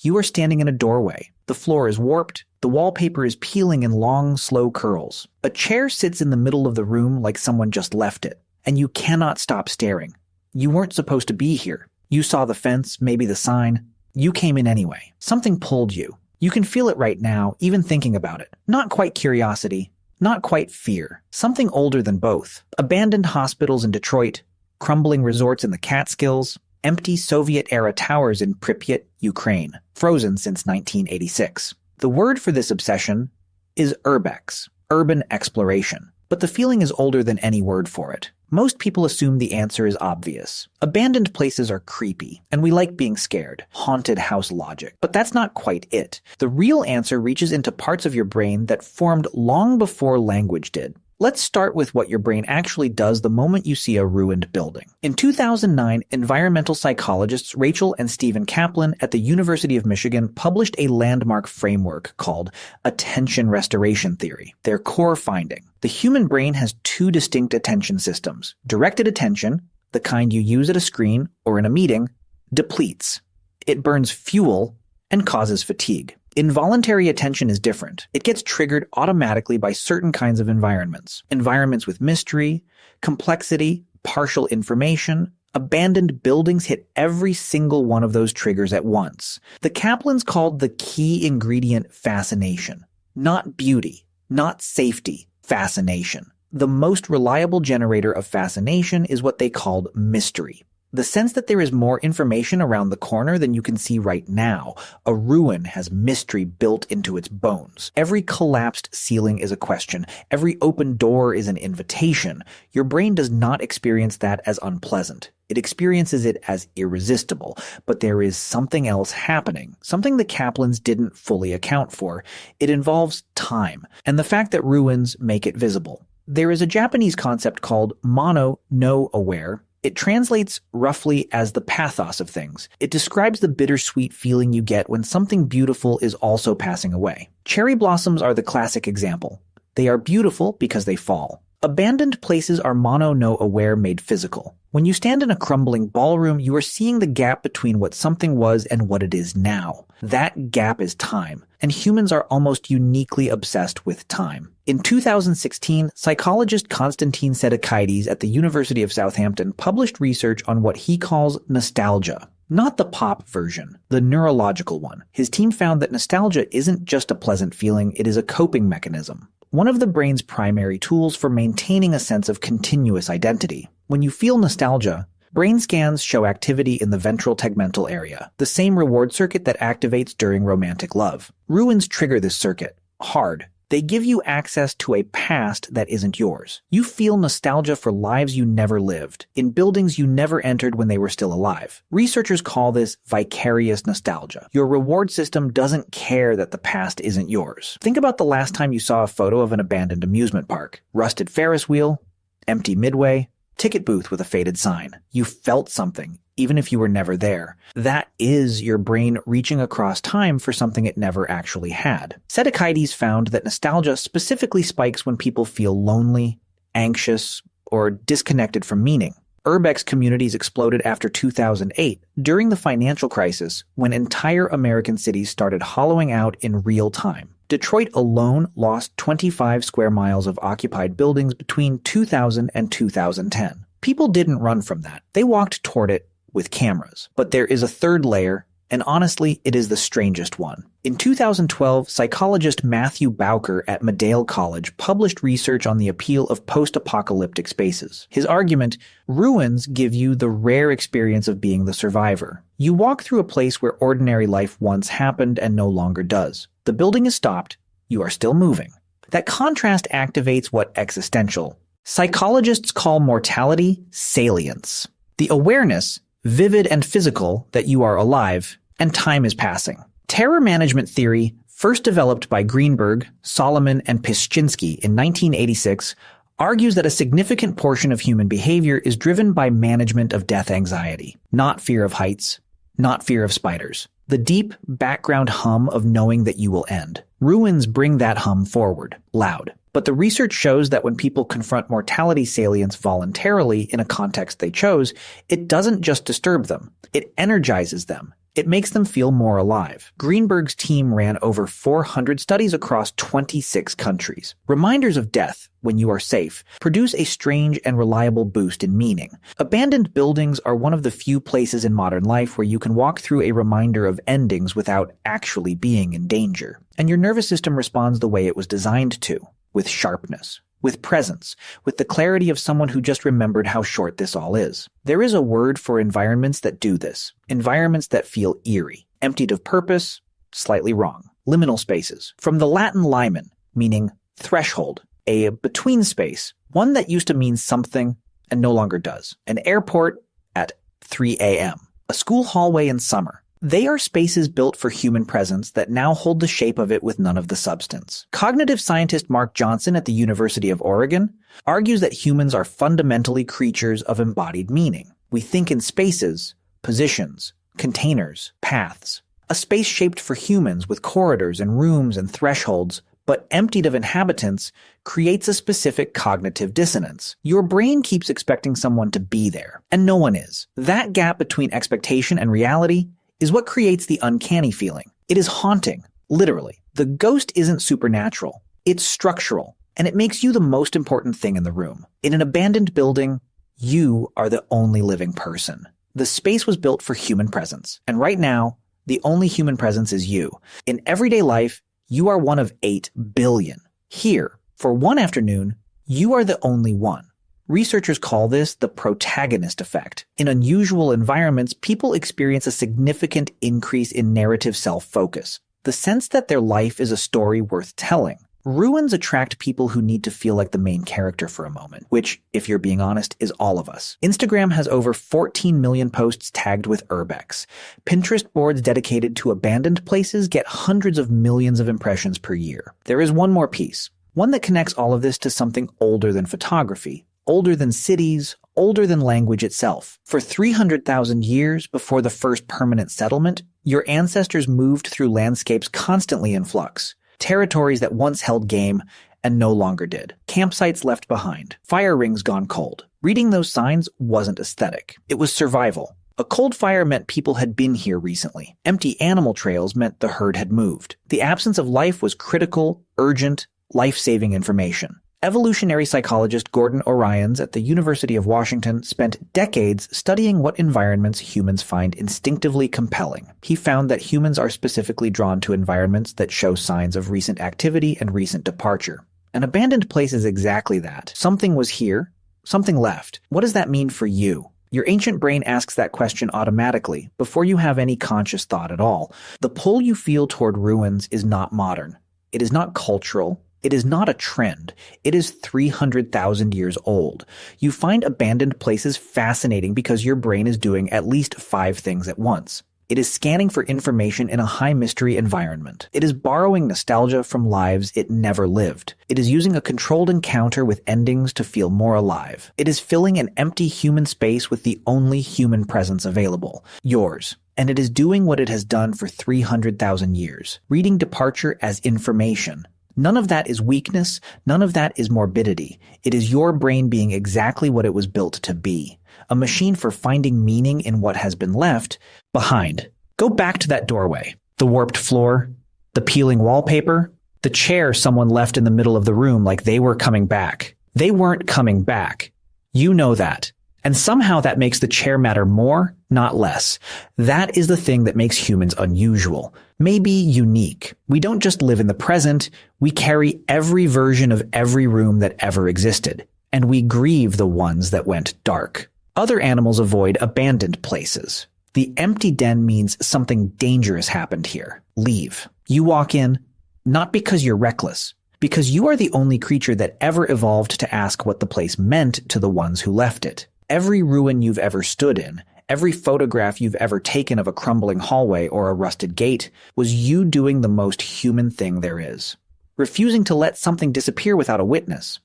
You are standing in a doorway. The floor is warped. The wallpaper is peeling in long, slow curls. A chair sits in the middle of the room like someone just left it, and you cannot stop staring. You weren't supposed to be here. You saw the fence, maybe the sign. You came in anyway. Something pulled you. You can feel it right now, even thinking about it. Not quite curiosity, not quite fear. Something older than both. Abandoned hospitals in Detroit, crumbling resorts in the Catskills, empty Soviet-era towers in Pripyat, Ukraine, frozen since 1986. The word for this obsession is urbex, urban exploration, but the feeling is older than any word for it. Most people assume the answer is obvious. Abandoned places are creepy, and we like being scared. Haunted house logic. But that's not quite it. The real answer reaches into parts of your brain that formed long before language did. Let's start with what your brain actually does the moment you see a ruined building. In 2009, environmental psychologists Rachel and Stephen Kaplan at the University of Michigan published a landmark framework called attention restoration theory. Their core finding: the human brain has two distinct attention systems. Directed attention, the kind you use at a screen or in a meeting, depletes. It burns fuel and causes fatigue. Involuntary attention is different. It gets triggered automatically by certain kinds of environments. Environments with mystery, complexity, partial information. Abandoned buildings hit every single one of those triggers at once. The Kaplans called the key ingredient fascination. Not beauty, not safety, fascination. The most reliable generator of fascination is what they called mystery. The sense that there is more information around the corner than you can see right now. A ruin has mystery built into its bones. Every collapsed ceiling is a question. Every open door is an invitation. Your brain does not experience that as unpleasant. It experiences it as irresistible. But there is something else happening, something the Kaplans didn't fully account for. It involves time, and the fact that ruins make it visible. There is a Japanese concept called mono no aware. It translates roughly as the pathos of things. It describes the bittersweet feeling you get when something beautiful is also passing away. Cherry blossoms are the classic example. They are beautiful because they fall. Abandoned places are mono-no-aware made physical. When you stand in a crumbling ballroom, you are seeing the gap between what something was and what it is now. That gap is time, and humans are almost uniquely obsessed with time. In 2016, psychologist Konstantin Sedekaitis at the University of Southampton published research on what he calls nostalgia. Not the pop version, the neurological one. His team found that nostalgia isn't just a pleasant feeling, it is a coping mechanism. One of the brain's primary tools for maintaining a sense of continuous identity. When you feel nostalgia, brain scans show activity in the ventral tegmental area, the same reward circuit that activates during romantic love. Ruins trigger this circuit hard. They give you access to a past that isn't yours. You feel nostalgia for lives you never lived, in buildings you never entered when they were still alive. Researchers call this vicarious nostalgia. Your reward system doesn't care that the past isn't yours. Think about the last time you saw a photo of an abandoned amusement park. Rusted Ferris wheel, empty midway, ticket booth with a faded sign. You felt something, even if you were never there. That is your brain reaching across time for something it never actually had. Sedekaitis found that nostalgia specifically spikes when people feel lonely, anxious, or disconnected from meaning. Urbex communities exploded after 2008, during the financial crisis, when entire American cities started hollowing out in real time. Detroit alone lost 25 square miles of occupied buildings between 2000 and 2010. People didn't run from that. They walked toward it with cameras. But there is a third layer, and honestly, it is the strangest one. In 2012, psychologist Matthew Bowker at Medill College published research on the appeal of post-apocalyptic spaces. His argument: ruins give you the rare experience of being the survivor. You walk through a place where ordinary life once happened and no longer does. The building is stopped, you are still moving. That contrast activates what existential psychologists call mortality salience. The awareness, vivid and physical, that you are alive and time is passing. Terror management theory, first developed by Greenberg, Solomon, and Pischinsky in 1986, argues that a significant portion of human behavior is driven by management of death anxiety, not fear of heights, not fear of spiders. The deep background hum of knowing that you will end. Ruins bring that hum forward, loud. But the research shows that when people confront mortality salience voluntarily in a context they chose, it doesn't just disturb them. It energizes them. It makes them feel more alive. Greenberg's team ran over 400 studies across 26 countries. Reminders of death, when you are safe, produce a strange and reliable boost in meaning. Abandoned buildings are one of the few places in modern life where you can walk through a reminder of endings without actually being in danger. And your nervous system responds the way it was designed to, with sharpness, with presence, with the clarity of someone who just remembered how short this all is. There is a word for environments that do this. Environments that feel eerie, emptied of purpose, slightly wrong. Liminal spaces, from the Latin limen, meaning threshold, a between space, one that used to mean something and no longer does. An airport at 3 a.m. A school hallway in summer. They are spaces built for human presence that now hold the shape of it with none of the substance. Cognitive scientist Mark Johnson at the University of Oregon argues that humans are fundamentally creatures of embodied meaning. We think in spaces, positions, containers, paths. A space shaped for humans with corridors and rooms and thresholds, but emptied of inhabitants, creates a specific cognitive dissonance. Your brain keeps expecting someone to be there, and no one is. That gap between expectation and reality is what creates the uncanny feeling. It is haunting, literally. The ghost isn't supernatural. It's structural, and it makes you the most important thing in the room. In an abandoned building, you are the only living person. The space was built for human presence, and right now, the only human presence is you. In everyday life, you are one of 8 billion. Here, for one afternoon, you are the only one. Researchers call this the protagonist effect. In unusual environments, people experience a significant increase in narrative self-focus, the sense that their life is a story worth telling. Ruins attract people who need to feel like the main character for a moment, which, if you're being honest, is all of us. Instagram has over 14 million posts tagged with urbex. Pinterest boards dedicated to abandoned places get hundreds of millions of impressions per year. There is one more piece, one that connects all of this to something older than photography. Older than cities, older than language itself. For 300,000 years before the first permanent settlement, your ancestors moved through landscapes constantly in flux. Territories that once held game and no longer did. Campsites left behind. Fire rings gone cold. Reading those signs wasn't aesthetic. It was survival. A cold fire meant people had been here recently. Empty animal trails meant the herd had moved. The absence of life was critical, urgent, life-saving information. Evolutionary psychologist Gordon Orions at the University of Washington spent decades studying what environments humans find instinctively compelling. He found that humans are specifically drawn to environments that show signs of recent activity and recent departure. An abandoned place is exactly that. Something was here, something left. What does that mean for you? Your ancient brain asks that question automatically, before you have any conscious thought at all. The pull you feel toward ruins is not modern. It is not cultural. It is not a trend. It is 300,000 years old. You find abandoned places fascinating because your brain is doing at least 5 things at once. It is scanning for information in a high-mystery environment. It is borrowing nostalgia from lives it never lived. It is using a controlled encounter with endings to feel more alive. It is filling an empty human space with the only human presence available, yours. And it is doing what it has done for 300,000 years, reading departure as information. None of that is weakness. None of that is morbidity. It is your brain being exactly what it was built to be. A machine for finding meaning in what has been left behind. Go back to that doorway. The warped floor, the peeling wallpaper, the chair someone left in the middle of the room like they were coming back. They weren't coming back. You know that. And somehow that makes the chair matter more, not less. That is the thing that makes humans unusual. Maybe unique. We don't just live in the present, we carry every version of every room that ever existed. And we grieve the ones that went dark. Other animals avoid abandoned places. The empty den means something dangerous happened here. Leave. You walk in, not because you're reckless, because you are the only creature that ever evolved to ask what the place meant to the ones who left it. Every ruin you've ever stood in, every photograph you've ever taken of a crumbling hallway or a rusted gate, was you doing the most human thing there is. Refusing to let something disappear without a witness.